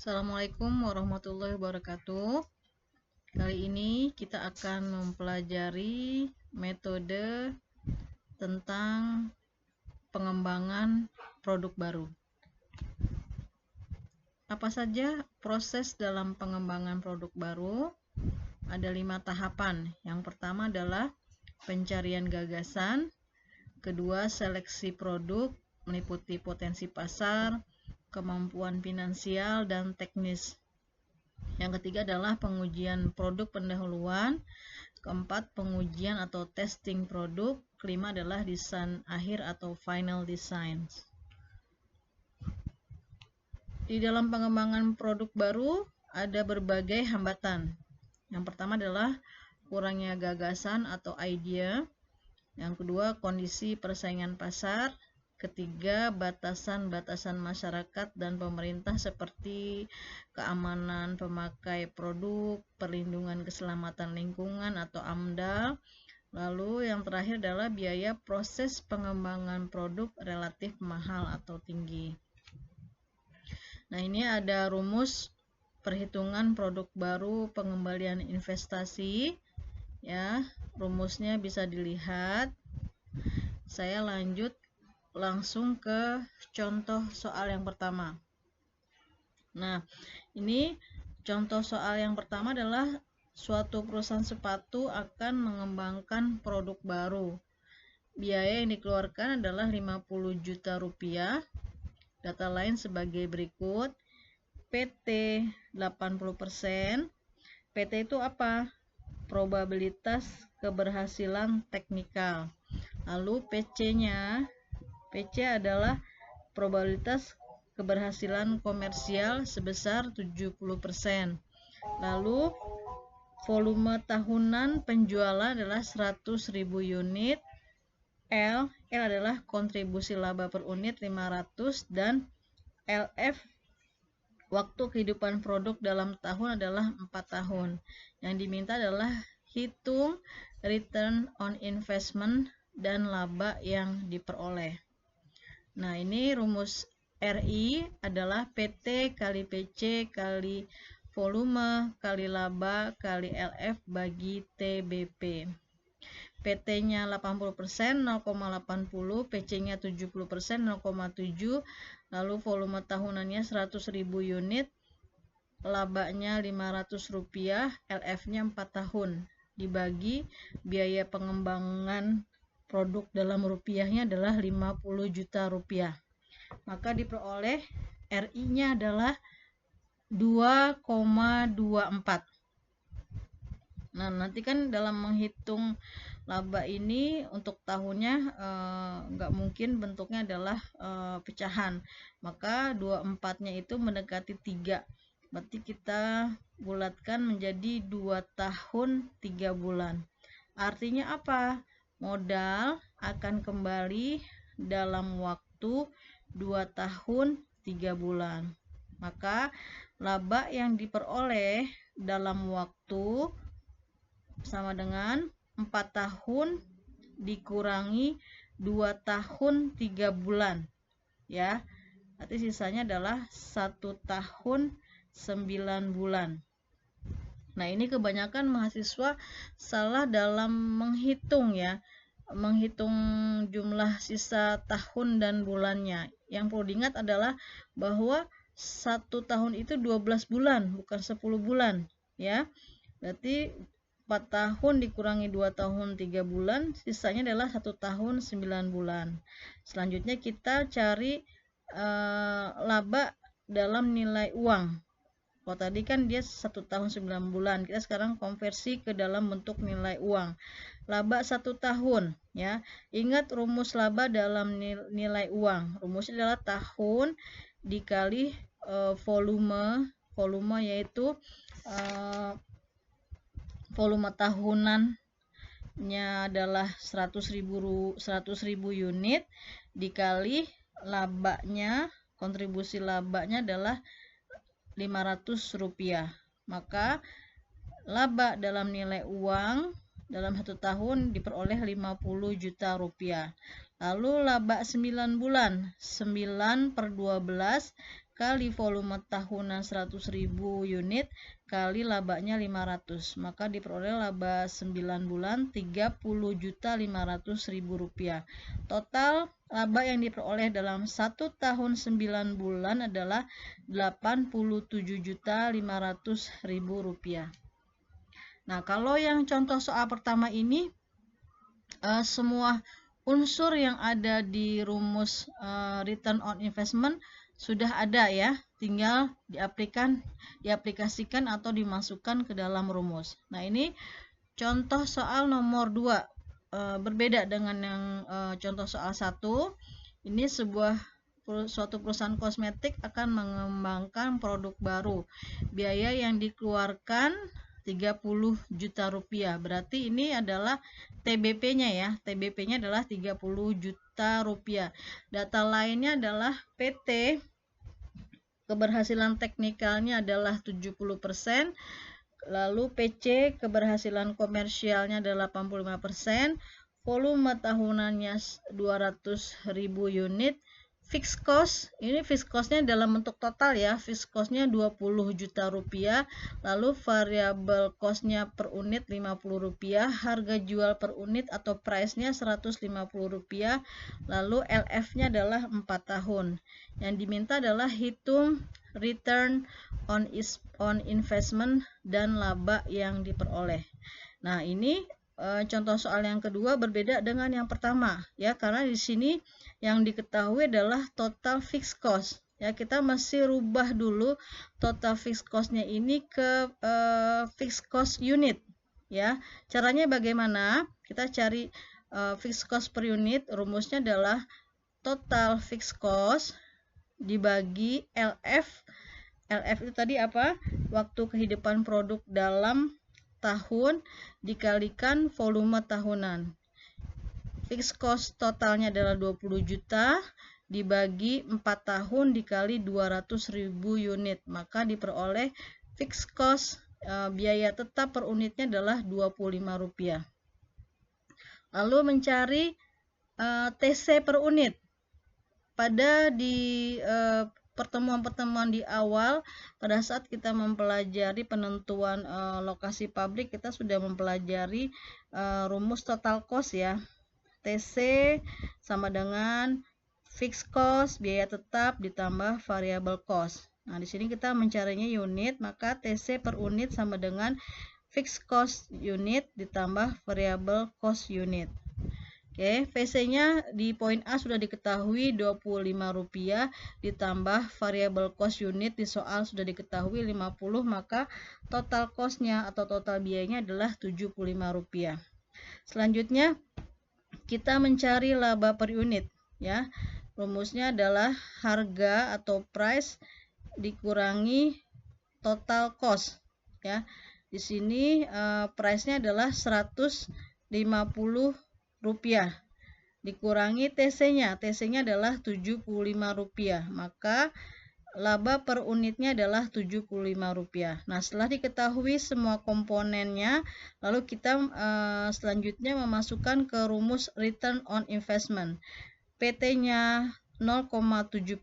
Assalamualaikum warahmatullahi wabarakatuh. Kali ini kita akan mempelajari metode tentang pengembangan produk baru. Apa saja proses dalam pengembangan produk baru? Ada 5 tahapan. Yang pertama adalah pencarian gagasan, kedua seleksi produk meliputi potensi pasar, kemampuan finansial dan teknis. Yang ketiga adalah pengujian produk pendahuluan, keempat pengujian atau testing produk, kelima adalah desain akhir atau final design. Di dalam pengembangan produk baru ada berbagai hambatan. Yang pertama adalah kurangnya gagasan atau idea. Yang kedua, kondisi persaingan pasar. Ketiga, batasan-batasan masyarakat dan pemerintah seperti keamanan pemakai produk, perlindungan keselamatan lingkungan atau AMDAL. Lalu yang terakhir adalah biaya proses pengembangan produk relatif mahal atau tinggi. Nah, ini ada rumus perhitungan produk baru pengembalian investasi. Ya, rumusnya bisa dilihat. Saya lanjut langsung ke contoh soal yang pertama. Nah, ini contoh soal yang pertama adalah suatu perusahaan sepatu akan mengembangkan produk baru. Biaya yang dikeluarkan adalah 50 juta rupiah. Data lain sebagai berikut. PT 80%. PT itu apa? Probabilitas keberhasilan teknikal. Lalu PC-nya, PC adalah probabilitas keberhasilan komersial sebesar 70%. Lalu volume tahunan penjualan adalah 100.000 unit. L adalah kontribusi laba per unit 500 dan LF waktu kehidupan produk dalam tahun adalah 4 tahun. Yang diminta adalah hitung return on investment dan laba yang diperoleh. Nah, ini rumus RI adalah PT kali PC kali volume kali laba kali LF bagi TBP. PT-nya 80%, 0,80, PC-nya 70%, 0,7, lalu volume tahunannya 100.000 unit, labanya 500 rupiah, LF-nya 4 tahun, dibagi biaya pengembangan produk dalam rupiahnya adalah 50 juta rupiah. Maka diperoleh RI-nya adalah 2,24. Nah, nanti kan dalam menghitung laba ini untuk tahunnya nggak mungkin bentuknya adalah pecahan. Maka 24-nya itu mendekati 3. Berarti kita bulatkan menjadi 2 tahun 3 bulan. Artinya apa? Modal akan kembali dalam waktu 2 tahun 3 bulan. Maka laba yang diperoleh dalam waktu sama dengan 4 tahun dikurangi 2 tahun 3 bulan. Ya. Nanti sisanya adalah 1 tahun 9 bulan. Nah, ini kebanyakan mahasiswa salah dalam menghitung ya. Menghitung jumlah sisa tahun dan bulannya. Yang perlu diingat adalah bahwa 1 tahun itu 12 bulan, bukan 10 bulan, ya. Berarti 4 tahun dikurangi 2 tahun 3 bulan, sisanya adalah 1 tahun 9 bulan. Selanjutnya kita cari laba dalam nilai uang. Kalau tadi kan dia 1 tahun 9 bulan, kita sekarang konversi ke dalam bentuk nilai uang. Laba 1 tahun, ya. Ingat rumus laba dalam nilai uang. Rumusnya adalah tahun dikali volume yaitu volume tahunannya adalah 100.000 unit dikali labanya, kontribusi labanya adalah 500 rupiah. Maka laba dalam nilai uang dalam 1 tahun diperoleh 50 juta rupiah. Lalu laba 9 bulan, 9 per 12 kali volume tahunan 100.000 unit kali labanya 500, maka diperoleh laba 9 bulan 30.500.000 rupiah. Total laba yang diperoleh dalam 1 tahun 9 bulan adalah 87.500.000 rupiah. Nah, kalau yang contoh soal pertama ini semua unsur yang ada di rumus return on investment sudah ada ya, tinggal diaplikasikan atau dimasukkan ke dalam rumus. Nah, ini contoh soal nomor 2, berbeda dengan yang contoh soal 1. Ini suatu perusahaan kosmetik akan mengembangkan produk baru. Biaya yang dikeluarkan 30 juta rupiah. Berarti ini adalah TBP-nya ya. TBP-nya adalah 30 juta rupiah. Data lainnya adalah PT, keberhasilan teknikalnya adalah 70%. Lalu PC, keberhasilan komersialnya adalah 85%. Volume tahunannya 200.000 unit. Fixed cost, ini fixed cost-nya dalam bentuk total ya, fixed cost-nya 20 juta rupiah, lalu variable cost-nya per unit 50 rupiah, harga jual per unit atau price-nya 150 rupiah, lalu LF-nya adalah 4 tahun. Yang diminta adalah hitung return on investment dan laba yang diperoleh. Nah, ini contoh soal yang kedua berbeda dengan yang pertama ya, karena di sini yang diketahui adalah total fixed cost ya. Kita masih rubah dulu total fixed cost-nya ini ke fixed cost unit ya. Caranya bagaimana? Kita cari fixed cost per unit. Rumusnya adalah total fixed cost dibagi LF. LF itu tadi apa? Waktu kehidupan produk dalam tahun dikalikan volume tahunan. Fixed cost totalnya adalah 20 juta dibagi 4 tahun dikali 200.000 unit, maka diperoleh fixed cost biaya tetap per unitnya adalah 25 rupiah. Lalu mencari TC per unit. Pada di pertemuan-pertemuan di awal, pada saat kita mempelajari penentuan lokasi pabrik, kita sudah mempelajari rumus total cost ya. TC sama dengan fixed cost, biaya tetap ditambah variable cost. Nah, di sini kita mencarinya unit, maka TC per unit sama dengan fixed cost unit ditambah variable cost unit. Oke, VC-nya di poin A sudah diketahui 25 rupiah ditambah variable cost unit di soal sudah diketahui 50, maka total cost-nya atau total biayanya adalah 75 rupiah. Selanjutnya kita mencari laba per unit ya. Rumusnya adalah harga atau price dikurangi total cost ya. Di sini price-nya adalah 150 rupiah dikurangi TC-nya. TC-nya adalah 75 rupiah. Maka laba per unitnya adalah 75 rupiah. Nah, setelah diketahui semua komponennya, lalu kita selanjutnya memasukkan ke rumus return on investment. PT-nya 0,70,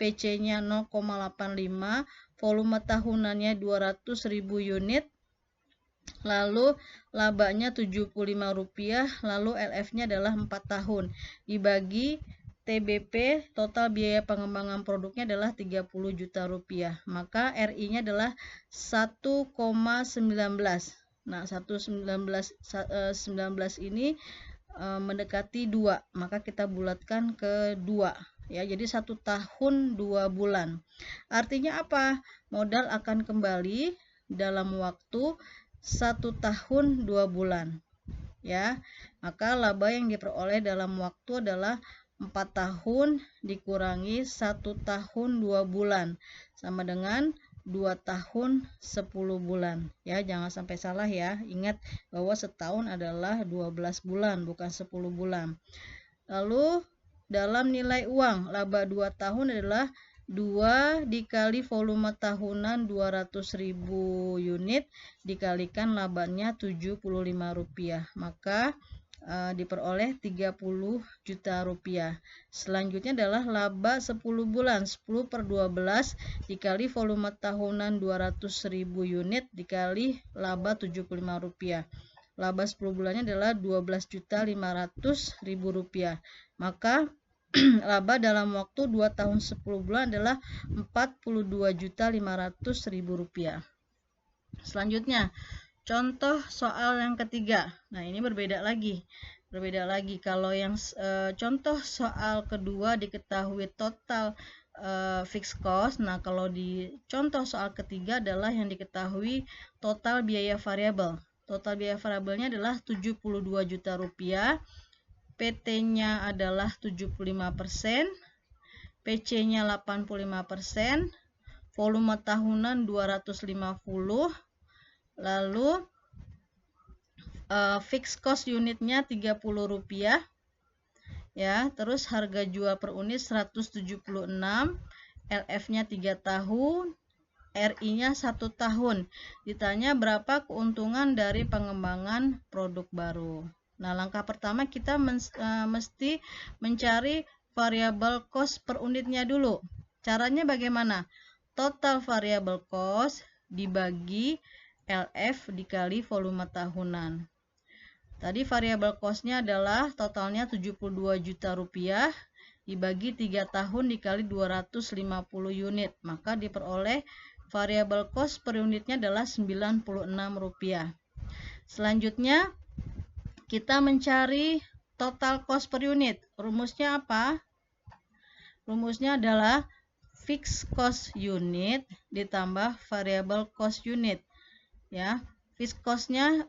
PC-nya 0,85, volume tahunannya 200.000 unit, lalu labanya 75 rupiah, lalu LF-nya adalah 4 tahun, dibagi TBP, total biaya pengembangan produknya adalah 30 juta rupiah. Maka RI-nya adalah 1,19. Nah, 1,19 ini mendekati 2, maka kita bulatkan ke 2 ya. Jadi 1 tahun 2 bulan. Artinya apa? Modal akan kembali dalam waktu 1 tahun 2 bulan ya. Maka laba yang diperoleh dalam waktu adalah 4 tahun dikurangi 1 tahun 2 bulan sama dengan 2 tahun 10 bulan ya. Jangan sampai salah ya. Ingat bahwa setahun adalah 12 bulan bukan 10 bulan. Lalu dalam nilai uang, laba 2 tahun adalah 2 dikali volume tahunan 200.000 unit dikalikan labanya 75 rupiah. Maka diperoleh 30 juta rupiah. Selanjutnya adalah laba 10 bulan, 10 per 12 dikali volume tahunan 200.000 unit dikali laba 75 rupiah. Laba 10 bulannya adalah 12.500.000 rupiah. Maka laba dalam waktu 2 tahun 10 bulan adalah 42.500.000 rupiah. Selanjutnya, contoh soal yang ketiga. Nah, ini berbeda lagi. Kalau yang contoh soal kedua diketahui total fixed cost. Nah, kalau di contoh soal ketiga adalah yang diketahui total biaya variabel. Total biaya variabelnya adalah 72 juta rupiah. PT-nya adalah 75%, PC-nya 85%, volume tahunan 250, lalu fixed cost unitnya 30 rupiah ya, terus harga jual per unit 176, LF-nya 3 tahun, RI-nya 1 tahun. Ditanya berapa keuntungan dari pengembangan produk baru. Nah, langkah pertama kita mesti mencari variable cost per unitnya dulu. Caranya bagaimana? Total variable cost dibagi LF dikali volume tahunan. Tadi variable cost-nya adalah totalnya 72 juta rupiah dibagi 3 tahun dikali 250 unit. Maka diperoleh variable cost per unitnya adalah 96 rupiah. Selanjutnya kita mencari total cost per unit. Rumusnya apa? Rumusnya adalah fixed cost unit ditambah variable cost unit. Ya, fixed cost-nya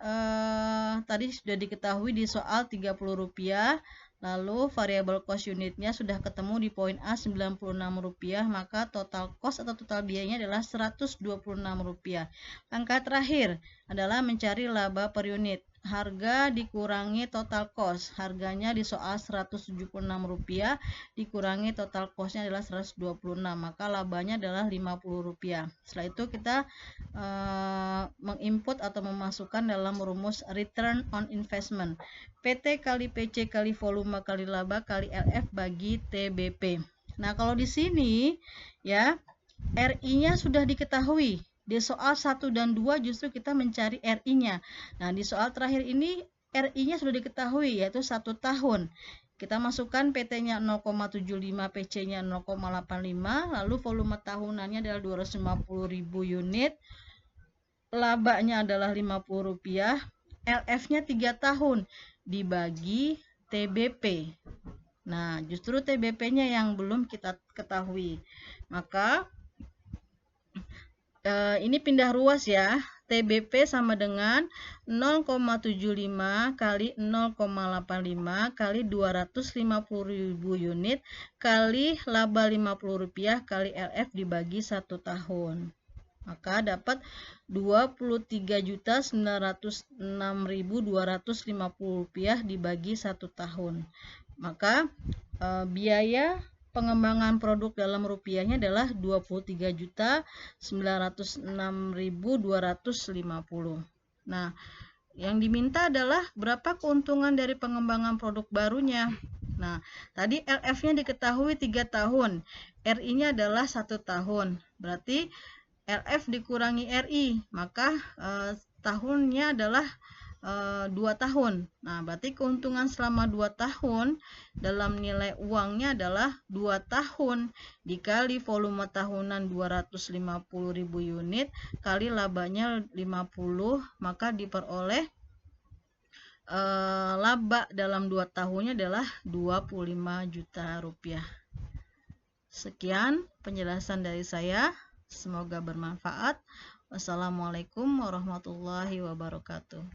tadi sudah diketahui di soal 30 rupiah. Lalu variable cost unitnya sudah ketemu di poin A 96 rupiah, maka total cost atau total biayanya adalah 126 rupiah. Langkah terakhir adalah mencari laba per unit. Harga dikurangi total cost. Harganya di soal 176 rupiah dikurangi total cost-nya adalah 126, maka labanya adalah 50 rupiah. Setelah itu kita menginput atau memasukkan dalam rumus return on investment. PT kali PC kali volume kali laba kali LF bagi TBP. Nah, kalau di sini ya RI-nya sudah diketahui. Di soal 1 dan 2 justru kita mencari RI-nya. Nah, di soal terakhir ini RI-nya sudah diketahui yaitu 1 tahun. Kita masukkan PT-nya 0,75, PC-nya 0,85, lalu volume tahunannya adalah 250.000 unit. Labanya adalah 50 rupiah. LF-nya 3 tahun dibagi TBP. Nah, justru TBP-nya yang belum kita ketahui. Maka ini pindah ruas ya. TBP sama dengan 0,75 kali 0,85 kali 250.000 unit kali laba 50 rupiah kali LF dibagi 1 tahun. Maka dapat 23.906.250 rupiah dibagi 1 tahun. Maka biaya pengembangan produk dalam rupiahnya adalah 23.906.250. Nah, yang diminta adalah berapa keuntungan dari pengembangan produk barunya. Nah, tadi LF-nya diketahui 3 tahun, RI-nya adalah 1 tahun. Berarti LF dikurangi RI, maka tahunnya adalah 2 tahun. Nah, berarti keuntungan selama 2 tahun dalam nilai uangnya adalah 2 tahun dikali volume tahunan 250.000 unit kali labanya 50, maka diperoleh laba dalam 2 tahunnya adalah 25 juta rupiah. Sekian penjelasan dari saya. Semoga bermanfaat. Wassalamualaikum warahmatullahi wabarakatuh.